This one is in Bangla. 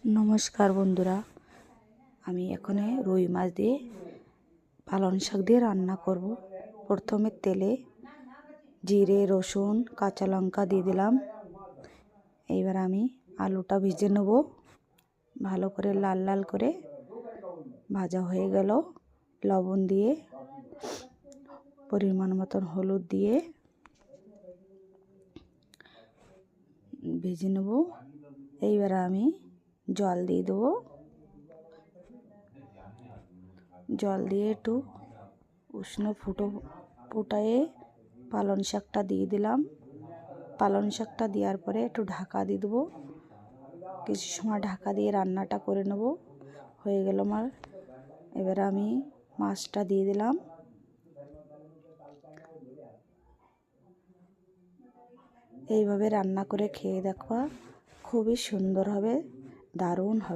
নমস্কার বন্ধুরা, আমি এখানে রুই মাছ দিয়ে পালং শাক দিয়ে রান্না করব। প্রথমে তেলে জিরে, রসুন, কাঁচা লঙ্কা দিয়ে দিলাম। এইবার আমি আলুটা ভেজে নেব। ভালো করে লাল লাল করে ভাজা হয়ে গেল। লবণ দিয়ে, পরিমাণ মতন হলুদ দিয়ে ভেজে নেব। এইবার আমি জল দিয়ে দেবো। জল দিয়ে একটু উষ্ণ ফুটায়ে পালং শাকটা দিয়ে দিলাম। পালং শাকটা দেওয়ার পরে একটু ঢাকা দিয়ে দেবো। কিছু সময় ঢাকা দিয়ে রান্নাটা করে নেব। হয়ে গেল আমার। এবার আমি মাছটা দিয়ে দিলাম। এইভাবে রান্না করে খেয়ে দেখো, খুবই সুন্দর হবে, দারুণ হবে।